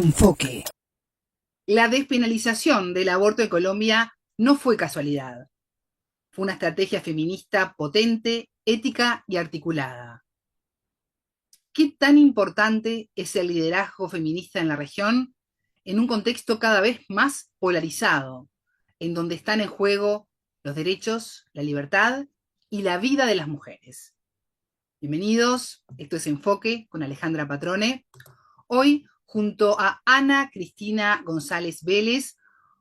Enfoque. La despenalización del aborto en Colombia no fue casualidad. Fue una estrategia feminista potente, ética y articulada. ¿Qué tan importante es el liderazgo feminista en la región en un contexto cada vez más polarizado, en donde están en juego los derechos, la libertad y la vida de las mujeres? Bienvenidos, esto es Enfoque con Alejandra Patrone. Hoy, junto a Ana Cristina González Vélez,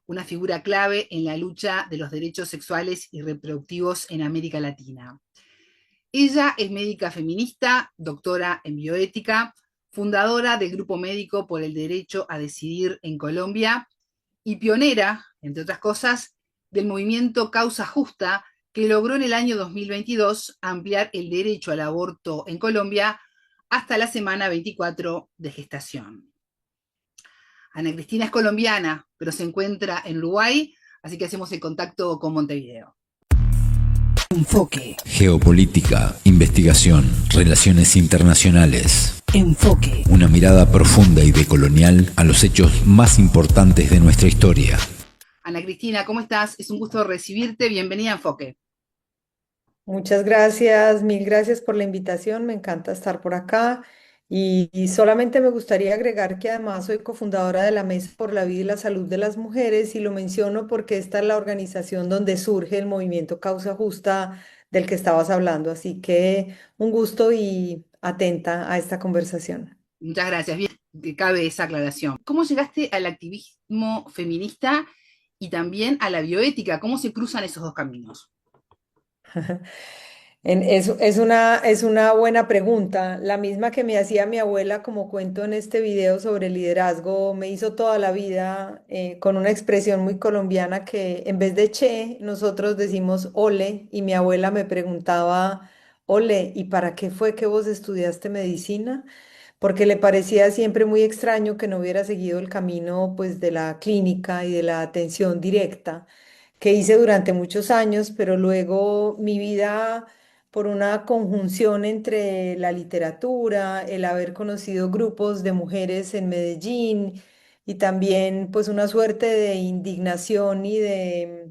una figura clave en la lucha de los derechos sexuales y reproductivos en América Latina. Ella es médica feminista, doctora en bioética, fundadora del Grupo Médico por el Derecho a Decidir en Colombia y pionera, entre otras cosas, del movimiento Causa Justa, que logró en el año 2022 ampliar el derecho al aborto en Colombia hasta la semana 24 de gestación. Ana Cristina es colombiana, pero se encuentra en Uruguay, así que hacemos el contacto con Montevideo. Enfoque. Geopolítica, investigación, relaciones internacionales. Enfoque. Una mirada profunda y decolonial a los hechos más importantes de nuestra historia. Ana Cristina, ¿cómo estás? Es un gusto recibirte. Bienvenida a Enfoque. Muchas gracias, mil gracias por la invitación, me encanta estar por acá y solamente me gustaría agregar que además soy cofundadora de la Mesa por la Vida y la Salud de las Mujeres y lo menciono porque esta es la organización donde surge el movimiento Causa Justa del que estabas hablando, así que un gusto y atenta a esta conversación. Muchas gracias. Bien, que cabe esa aclaración. ¿Cómo llegaste al activismo feminista y también a la bioética? ¿Cómo se cruzan esos dos caminos? Es una buena pregunta, la misma que me hacía mi abuela, como cuento en este video sobre liderazgo, me hizo toda la vida con una expresión muy colombiana que en vez de che, nosotros decimos ole, y mi abuela me preguntaba, ole, ¿y para qué fue que vos estudiaste medicina? Porque le parecía siempre muy extraño que no hubiera seguido el camino pues de la clínica y de la atención directa que hice durante muchos años, pero luego mi vida, por una conjunción entre la literatura, el haber conocido grupos de mujeres en Medellín y también pues una suerte de indignación y de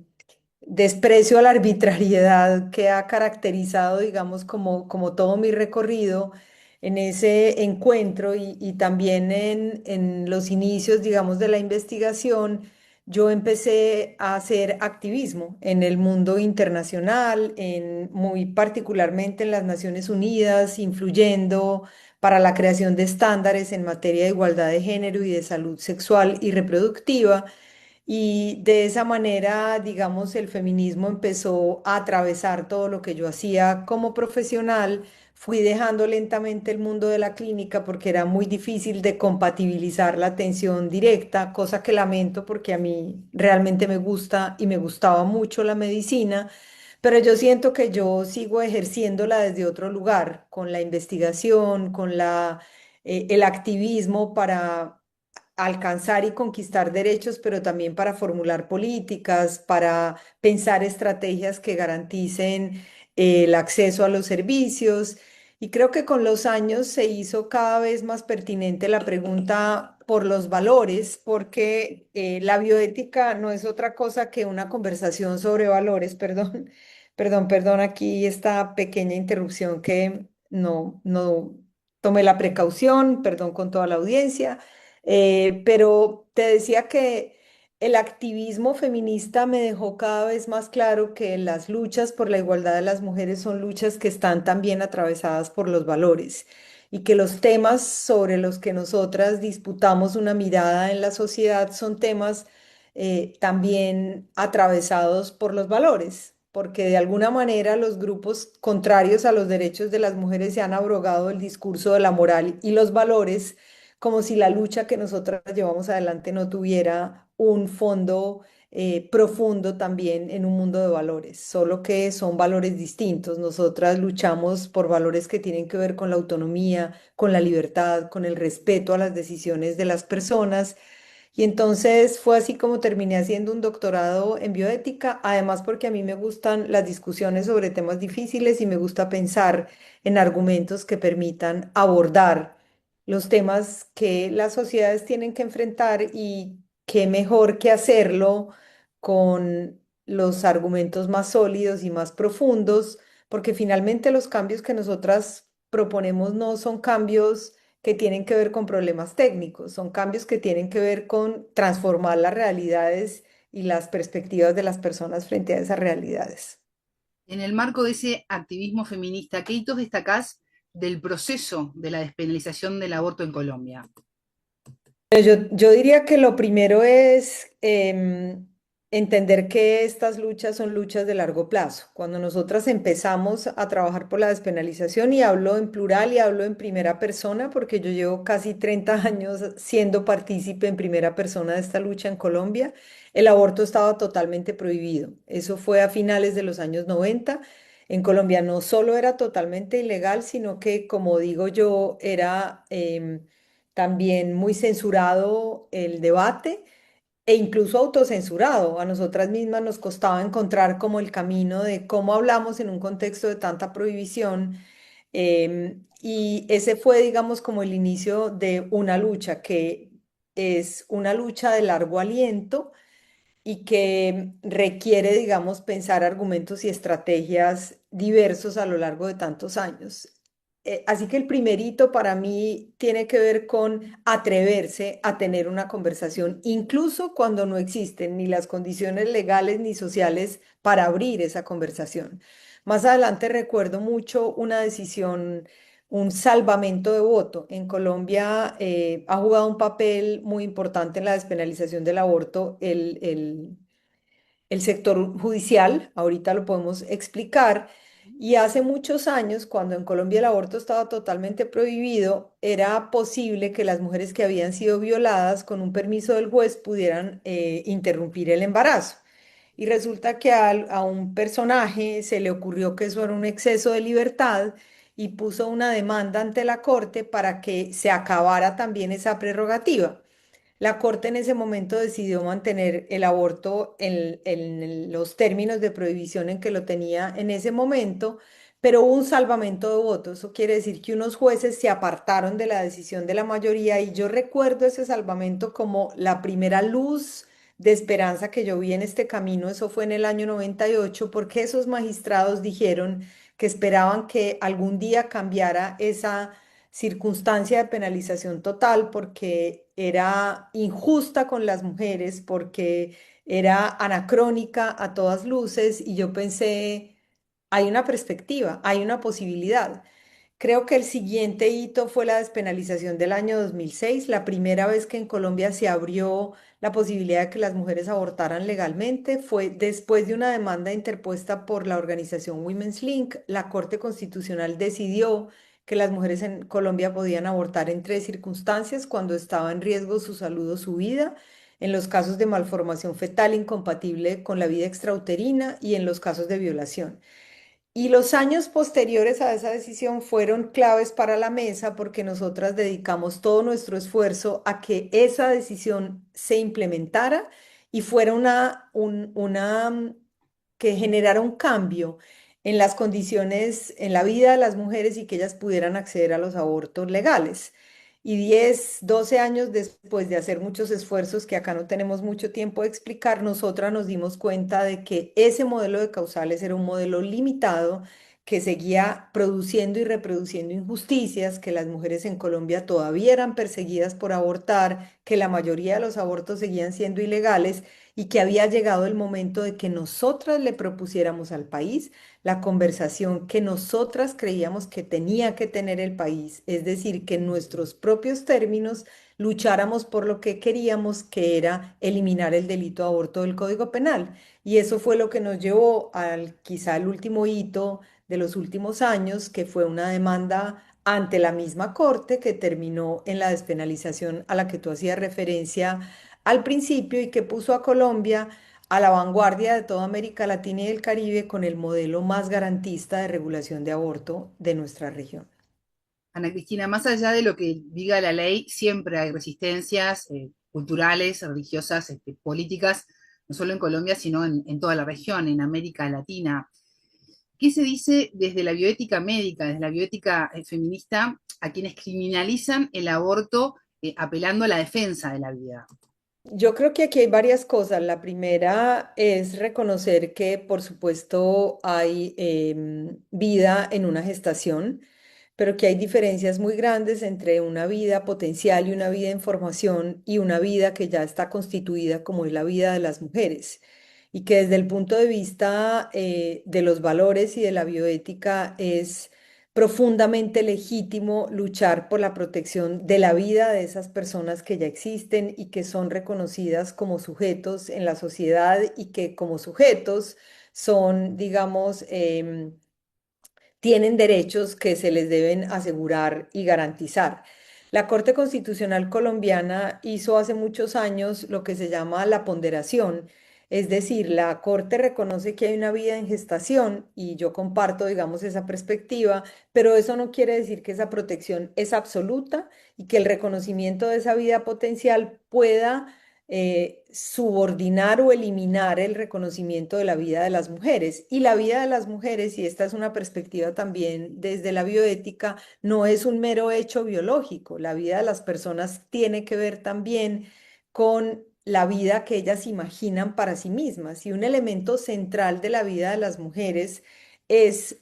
desprecio a la arbitrariedad que ha caracterizado, digamos, como todo mi recorrido en ese encuentro y también en los inicios, digamos, de la investigación, yo empecé a hacer activismo en el mundo internacional, muy particularmente en las Naciones Unidas, influyendo para la creación de estándares en materia de igualdad de género y de salud sexual y reproductiva. Y de esa manera, digamos, el feminismo empezó a atravesar todo lo que yo hacía como profesional. Fui dejando lentamente el mundo de la clínica porque era muy difícil de compatibilizar la atención directa, cosa que lamento porque a mí realmente me gusta y me gustaba mucho la medicina, pero yo siento que yo sigo ejerciéndola desde otro lugar, con la investigación, con el activismo para alcanzar y conquistar derechos, pero también para formular políticas, para pensar estrategias que garanticen el acceso a los servicios. Y creo que con los años se hizo cada vez más pertinente la pregunta por los valores, porque la bioética no es otra cosa que una conversación sobre valores, perdón, perdón, aquí esta pequeña interrupción que no tomé la precaución, perdón con toda la audiencia. Pero te decía que el activismo feminista me dejó cada vez más claro que las luchas por la igualdad de las mujeres son luchas que están también atravesadas por los valores y que los temas sobre los que nosotras disputamos una mirada en la sociedad son temas también atravesados por los valores, porque de alguna manera los grupos contrarios a los derechos de las mujeres se han abrogado el discurso de la moral y los valores como si la lucha que nosotras llevamos adelante no tuviera un fondo profundo también en un mundo de valores, solo que son valores distintos. Nosotras luchamos por valores que tienen que ver con la autonomía, con la libertad, con el respeto a las decisiones de las personas. Y entonces fue así como terminé haciendo un doctorado en bioética, además porque a mí me gustan las discusiones sobre temas difíciles y me gusta pensar en argumentos que permitan abordar los temas que las sociedades tienen que enfrentar y qué mejor que hacerlo con los argumentos más sólidos y más profundos, porque finalmente los cambios que nosotras proponemos no son cambios que tienen que ver con problemas técnicos, son cambios que tienen que ver con transformar las realidades y las perspectivas de las personas frente a esas realidades. En el marco de ese activismo feminista, ¿qué hitos destacás del proceso de la despenalización del aborto en Colombia? Yo diría que lo primero es entender que estas luchas son luchas de largo plazo. Cuando nosotras empezamos a trabajar por la despenalización, y hablo en plural y hablo en primera persona, porque yo llevo casi 30 años siendo partícipe en primera persona de esta lucha en Colombia, el aborto estaba totalmente prohibido. Eso fue a finales de los años 90. En Colombia no solo era totalmente ilegal, sino que, como digo yo, era también muy censurado el debate e incluso autocensurado. A nosotras mismas nos costaba encontrar como el camino de cómo hablamos en un contexto de tanta prohibición. Y ese fue, digamos, como el inicio de una lucha que es una lucha de largo aliento y que requiere, digamos, pensar argumentos y estrategias diversos a lo largo de tantos años. Así que el primer hito para mí tiene que ver con atreverse a tener una conversación, incluso cuando no existen ni las condiciones legales ni sociales para abrir esa conversación. Más adelante recuerdo mucho una decisión, un salvamento de voto. En Colombia ha jugado un papel muy importante en la despenalización del aborto el sector judicial, ahorita lo podemos explicar, y hace muchos años, cuando en Colombia el aborto estaba totalmente prohibido, era posible que las mujeres que habían sido violadas con un permiso del juez pudieran interrumpir el embarazo. Y resulta que a un personaje se le ocurrió que eso era un exceso de libertad y puso una demanda ante la corte para que se acabara también esa prerrogativa. La Corte en ese momento decidió mantener el aborto en los términos de prohibición en que lo tenía en ese momento, pero hubo un salvamento de votos. Eso quiere decir que unos jueces se apartaron de la decisión de la mayoría y yo recuerdo ese salvamento como la primera luz de esperanza que yo vi en este camino. Eso fue en el año 98 porque esos magistrados dijeron que esperaban que algún día cambiara esa circunstancia de penalización total porque era injusta con las mujeres, porque era anacrónica a todas luces y yo pensé, hay una perspectiva, hay una posibilidad. Creo que el siguiente hito fue la despenalización del año 2006, la primera vez que en Colombia se abrió la posibilidad de que las mujeres abortaran legalmente. Fue después de una demanda interpuesta por la organización Women's Link. La Corte Constitucional decidió que las mujeres en Colombia podían abortar en tres circunstancias: cuando estaba en riesgo su salud o su vida, en los casos de malformación fetal incompatible con la vida extrauterina y en los casos de violación. Y los años posteriores a esa decisión fueron claves para la mesa porque nosotras dedicamos todo nuestro esfuerzo a que esa decisión se implementara y fuera que generara un cambio en las condiciones, en la vida de las mujeres y que ellas pudieran acceder a los abortos legales. Y 10, 12 años después de hacer muchos esfuerzos que acá no tenemos mucho tiempo de explicar, nosotras nos dimos cuenta de que ese modelo de causales era un modelo limitado que seguía produciendo y reproduciendo injusticias, que las mujeres en Colombia todavía eran perseguidas por abortar, que la mayoría de los abortos seguían siendo ilegales y que había llegado el momento de que nosotras le propusiéramos al país la conversación que nosotras creíamos que tenía que tener el país, es decir, que en nuestros propios términos lucháramos por lo que queríamos, que era eliminar el delito de aborto del Código Penal. Y eso fue lo que nos llevó al quizá el último hito de los últimos años, que fue una demanda ante la misma Corte que terminó en la despenalización a la que tú hacías referencia al principio y que puso a Colombia a la vanguardia de toda América Latina y el Caribe con el modelo más garantista de regulación de aborto de nuestra región. Ana Cristina, más allá de lo que diga la ley, siempre hay resistencias culturales, religiosas, políticas, no solo en Colombia, sino en toda la región, en América Latina. ¿Qué se dice desde la bioética médica, desde la bioética feminista, a quienes criminalizan el aborto apelando a la defensa de la vida? Yo creo que aquí hay varias cosas. La primera es reconocer que, por supuesto, hay vida en una gestación, pero que hay diferencias muy grandes entre una vida potencial y una vida en formación y una vida que ya está constituida como es la vida de las mujeres. Y que desde el punto de vista de los valores y de la bioética es profundamente legítimo luchar por la protección de la vida de esas personas que ya existen y que son reconocidas como sujetos en la sociedad y que como sujetos son, digamos, tienen derechos que se les deben asegurar y garantizar. La Corte Constitucional colombiana hizo hace muchos años lo que se llama la ponderación, es decir, la Corte reconoce que hay una vida en gestación y yo comparto, digamos, esa perspectiva, pero eso no quiere decir que esa protección es absoluta y que el reconocimiento de esa vida potencial pueda subordinar o eliminar el reconocimiento de la vida de las mujeres. Y la vida de las mujeres, y esta es una perspectiva también desde la bioética, no es un mero hecho biológico. La vida de las personas tiene que ver también con la vida que ellas imaginan para sí mismas. Y un elemento central de la vida de las mujeres es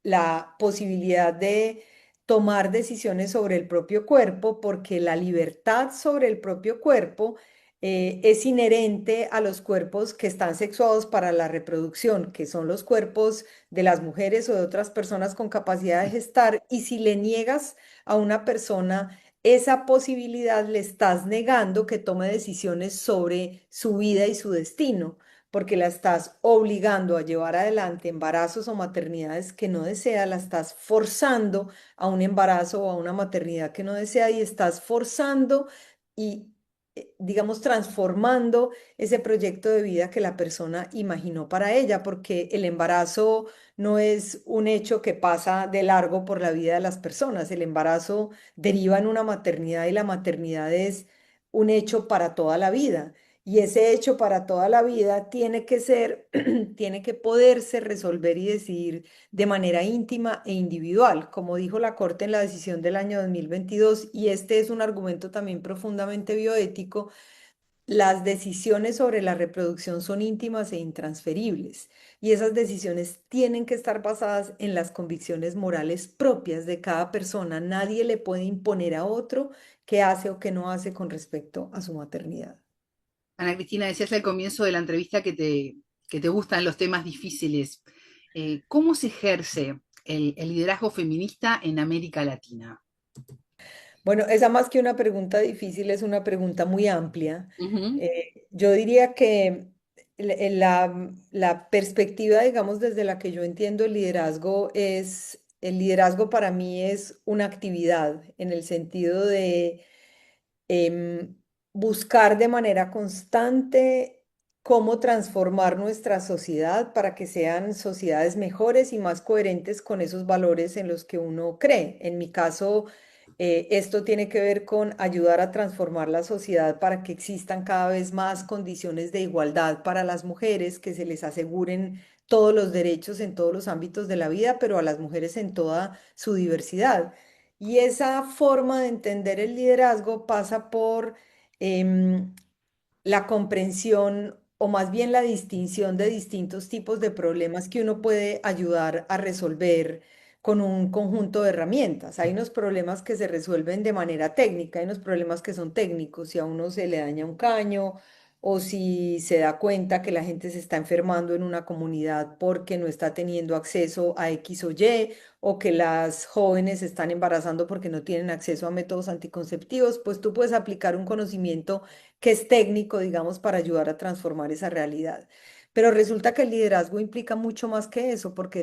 la posibilidad de tomar decisiones sobre el propio cuerpo, porque la libertad sobre el propio cuerpo es inherente a los cuerpos que están sexuados para la reproducción, que son los cuerpos de las mujeres o de otras personas con capacidad de gestar. Y si le niegas a una persona esa posibilidad, le estás negando que tome decisiones sobre su vida y su destino, porque la estás obligando a llevar adelante embarazos o maternidades que no desea, la estás forzando a un embarazo o a una maternidad que no desea y estás forzando y digamos, transformando ese proyecto de vida que la persona imaginó para ella, porque el embarazo no es un hecho que pasa de largo por la vida de las personas. El embarazo deriva en una maternidad y la maternidad es un hecho para toda la vida. Y ese hecho para toda la vida tiene que ser, tiene que poderse resolver y decidir de manera íntima e individual, como dijo la Corte en la decisión del año 2022, y este es un argumento también profundamente bioético. Las decisiones sobre la reproducción son íntimas e intransferibles, y esas decisiones tienen que estar basadas en las convicciones morales propias de cada persona. Nadie le puede imponer a otro qué hace o qué no hace con respecto a su maternidad. Ana Cristina, decías al comienzo de la entrevista que te gustan los temas difíciles. ¿Cómo se ejerce el liderazgo feminista en América Latina? Bueno, esa más que una pregunta difícil es una pregunta muy amplia. Ujú. Yo diría que la perspectiva, digamos, desde la que yo entiendo el liderazgo es, el liderazgo para mí es una actividad en el sentido de em, buscar de manera constante cómo transformar nuestra sociedad para que sean sociedades mejores y más coherentes con esos valores en los que uno cree. En mi caso, esto tiene que ver con ayudar a transformar la sociedad para que existan cada vez más condiciones de igualdad para las mujeres, que se les aseguren todos los derechos en todos los ámbitos de la vida, pero a las mujeres en toda su diversidad. Y esa forma de entender el liderazgo pasa por em, la comprensión o más bien la distinción de distintos tipos de problemas que uno puede ayudar a resolver con un conjunto de herramientas. Hay unos problemas que se resuelven de manera técnica, hay unos problemas que son técnicos, si a uno se le daña un caño o si se da cuenta que la gente se está enfermando en una comunidad porque no está teniendo acceso a X o Y, o que las jóvenes se están embarazando porque no tienen acceso a métodos anticonceptivos, pues tú puedes aplicar un conocimiento que es técnico, digamos, para ayudar a transformar esa realidad. Pero resulta que el liderazgo implica mucho más que eso, porque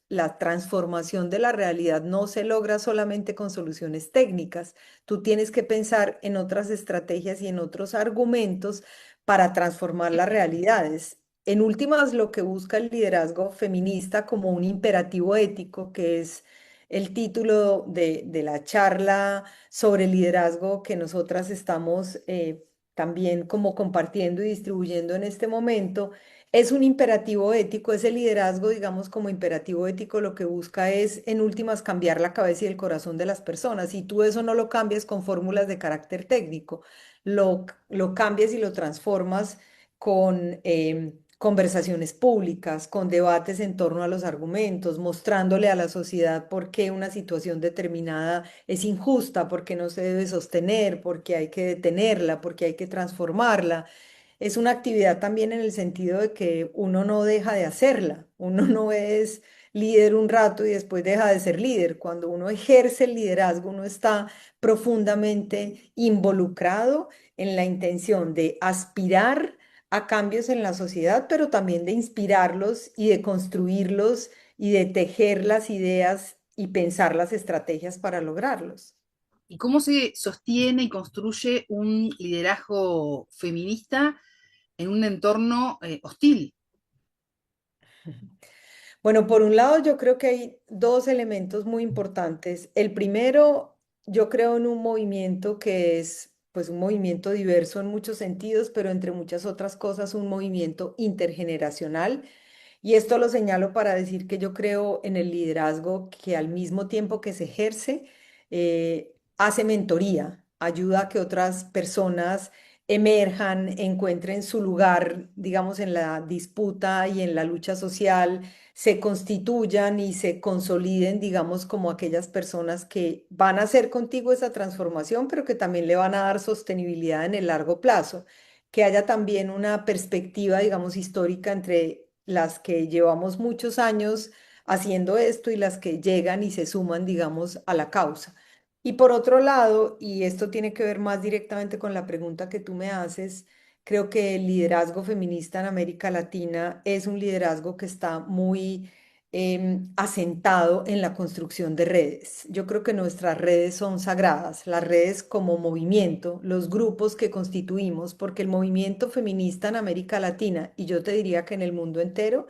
la transformación de la realidad no se logra solamente con soluciones técnicas. Tú tienes que pensar en otras estrategias y en otros argumentos para transformar las realidades. En últimas, lo que busca el liderazgo feminista como un imperativo ético, que es el título de la charla sobre liderazgo que nosotras estamos también como compartiendo y distribuyendo en este momento, es un imperativo ético, ese liderazgo, digamos, como imperativo ético, lo que busca es, en últimas, cambiar la cabeza y el corazón de las personas. Y tú eso no lo cambias con fórmulas de carácter técnico, lo cambias y lo transformas con conversaciones públicas, con debates en torno a los argumentos, mostrándole a la sociedad por qué una situación determinada es injusta, por qué no se debe sostener, por qué hay que detenerla, por qué hay que transformarla. Es una actividad también en el sentido de que uno no deja de hacerla, uno no es líder un rato y después deja de ser líder. Cuando uno ejerce el liderazgo, uno está profundamente involucrado en la intención de aspirar a cambios en la sociedad, pero también de inspirarlos y de construirlos y de tejer las ideas y pensar las estrategias para lograrlos. ¿Y cómo se sostiene y construye un liderazgo feminista en un entorno hostil? Bueno, por un lado, yo creo que hay dos elementos muy importantes. El primero, yo creo en un movimiento que es, pues, un movimiento diverso en muchos sentidos, pero entre muchas otras cosas, un movimiento intergeneracional. Y esto lo señalo para decir que yo creo en el liderazgo que al mismo tiempo que se ejerce, hace mentoría, ayuda a que otras personas emerjan, encuentren su lugar, digamos, en la disputa y en la lucha social, se constituyan y se consoliden, digamos, como aquellas personas que van a hacer contigo esa transformación, pero que también le van a dar sostenibilidad en el largo plazo, que haya también una perspectiva, digamos, histórica entre las que llevamos muchos años haciendo esto y las que llegan y se suman, digamos, a la causa. Y por otro lado, y esto tiene que ver más directamente con la pregunta que tú me haces, creo que el liderazgo feminista en América Latina es un liderazgo que está muy asentado en la construcción de redes. Yo creo que nuestras redes son sagradas, las redes como movimiento, los grupos que constituimos, porque el movimiento feminista en América Latina, y yo te diría que en el mundo entero,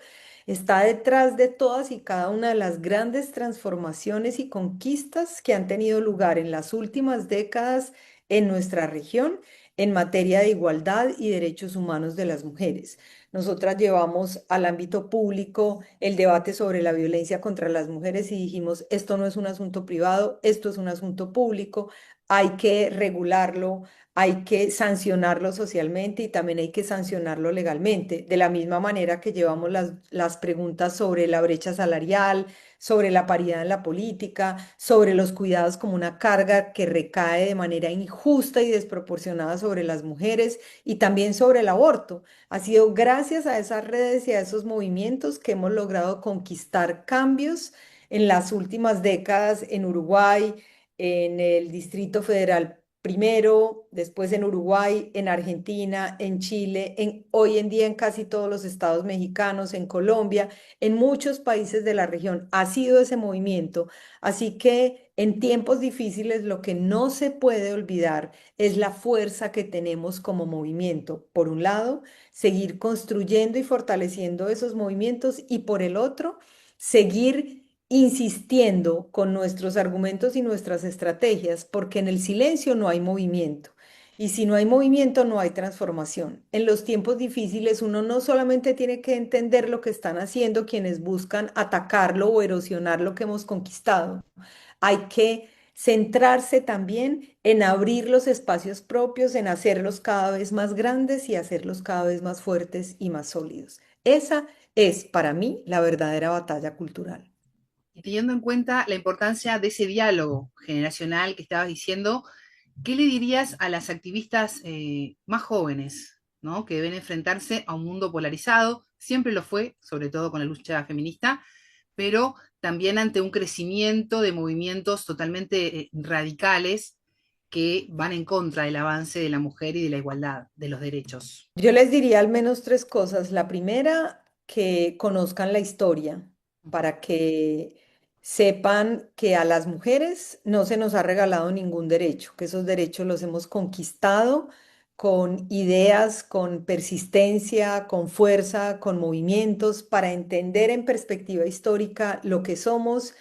está detrás de todas y cada una de las grandes transformaciones y conquistas que han tenido lugar en las últimas décadas en nuestra región en materia de igualdad y derechos humanos de las mujeres. Nosotras llevamos al ámbito público el debate sobre la violencia contra las mujeres y dijimos, esto no es un asunto privado, esto es un asunto público, hay que regularlo, hay que sancionarlo socialmente y también hay que sancionarlo legalmente. De la misma manera que llevamos las preguntas sobre la brecha salarial, sobre la paridad en la política, sobre los cuidados como una carga que recae de manera injusta y desproporcionada sobre las mujeres y también sobre el aborto. Ha sido gracias a esas redes y a esos movimientos que hemos logrado conquistar cambios en las últimas décadas en Uruguay, en el Distrito Federal primero, después en Uruguay, en Argentina, en Chile, hoy en día en casi todos los estados mexicanos, en Colombia, en muchos países de la región. Ha sido ese movimiento. Así que en tiempos difíciles lo que no se puede olvidar es la fuerza que tenemos como movimiento. Por un lado, seguir construyendo y fortaleciendo esos movimientos y por el otro, seguir insistiendo con nuestros argumentos y nuestras estrategias, porque en el silencio no hay movimiento. Y si no hay movimiento, no hay transformación. En los tiempos difíciles, uno no solamente tiene que entender lo que están haciendo quienes buscan atacarlo o erosionar lo que hemos conquistado. Hay que centrarse también en abrir los espacios propios, en hacerlos cada vez más grandes y hacerlos cada vez más fuertes y más sólidos. Esa es para mí la verdadera batalla cultural. Y teniendo en cuenta la importancia de ese diálogo generacional que estabas diciendo, ¿qué le dirías a las activistas más jóvenes, ¿no? Que deben enfrentarse a un mundo polarizado? Siempre lo fue, sobre todo con la lucha feminista, pero también ante un crecimiento de movimientos totalmente radicales que van en contra del avance de la mujer y de la igualdad de los derechos. Yo les diría al menos tres cosas. La primera, que conozcan la historia para que sepan que a las mujeres no se nos ha regalado ningún derecho, que esos derechos los hemos conquistado con ideas, con persistencia, con fuerza, con movimientos, para entender en perspectiva histórica lo que somos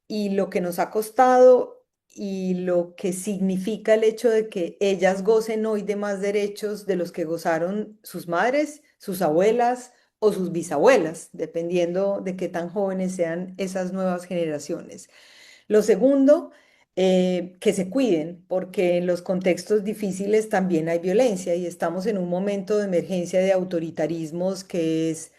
y lo que nos ha costado y lo que significa el hecho de que ellas gocen hoy de más derechos de los que gozaron sus madres, sus abuelas o sus bisabuelas, dependiendo de qué tan jóvenes sean esas nuevas generaciones. Lo segundo, que se cuiden, porque en los contextos difíciles también hay violencia y estamos en un momento de emergencia de autoritarismos que es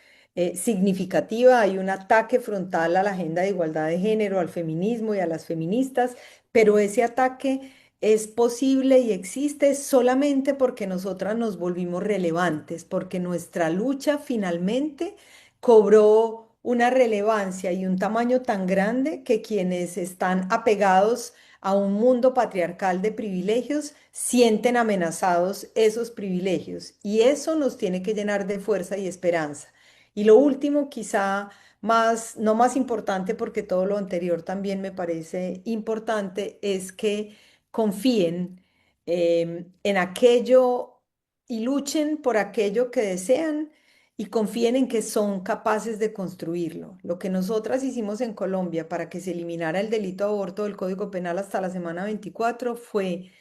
significativa. Hay un ataque frontal a la agenda de igualdad de género, al feminismo y a las feministas, pero ese ataque es posible y existe solamente porque nosotras nos volvimos relevantes, porque nuestra lucha finalmente cobró una relevancia y un tamaño tan grande que quienes están apegados a un mundo patriarcal de privilegios sienten amenazados esos privilegios y eso nos tiene que llenar de fuerza y esperanza. Y lo último, quizá más, no más importante porque todo lo anterior también me parece importante, es que confíen en aquello y luchen por aquello que desean y confíen en que son capaces de construirlo. Lo que nosotras hicimos en Colombia para que se eliminara el delito de aborto del Código Penal hasta la semana 24 fue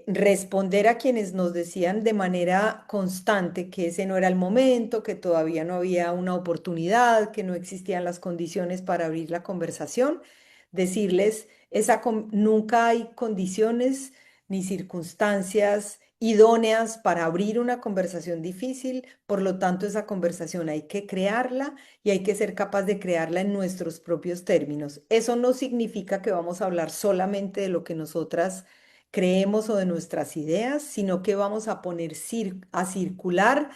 responder a quienes nos decían de manera constante que ese no era el momento, que todavía no había una oportunidad, que no existían las condiciones para abrir la conversación, decirles, nunca hay condiciones ni circunstancias idóneas para abrir una conversación difícil, por lo tanto esa conversación hay que crearla y hay que ser capaz de crearla en nuestros propios términos. Eso no significa que vamos a hablar solamente de lo que nosotras creemos o de nuestras ideas, sino que vamos a poner a circular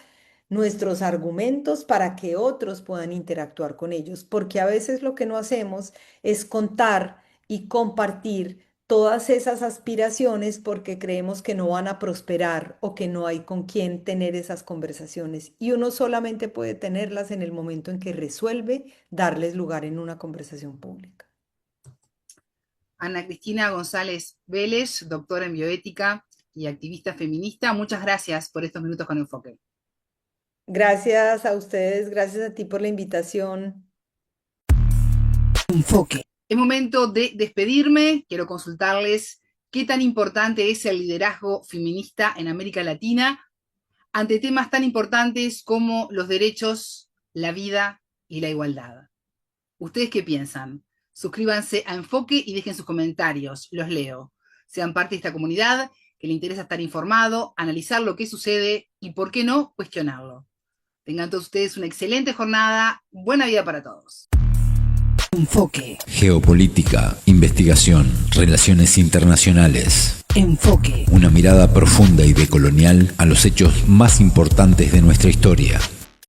nuestros argumentos para que otros puedan interactuar con ellos, porque a veces lo que no hacemos es contar y compartir todas esas aspiraciones porque creemos que no van a prosperar o que no hay con quién tener esas conversaciones. Y uno solamente puede tenerlas en el momento en que resuelve darles lugar en una conversación pública. Ana Cristina González Vélez, doctora en bioética y activista feminista, muchas gracias por estos minutos con Enfoque. Gracias a ustedes, gracias a ti por la invitación. Enfoque. Es momento de despedirme. Quiero consultarles qué tan importante es el liderazgo feminista en América Latina ante temas tan importantes como los derechos, la vida y la igualdad. ¿Ustedes qué piensan? Suscríbanse a Enfoque y dejen sus comentarios, los leo. Sean parte de esta comunidad que le interesa estar informado, analizar lo que sucede y, ¿por qué no?, cuestionarlo. Tengan todos ustedes una excelente jornada. Buena vida para todos. Enfoque. Geopolítica, investigación, relaciones internacionales. Enfoque. Una mirada profunda y decolonial a los hechos más importantes de nuestra historia.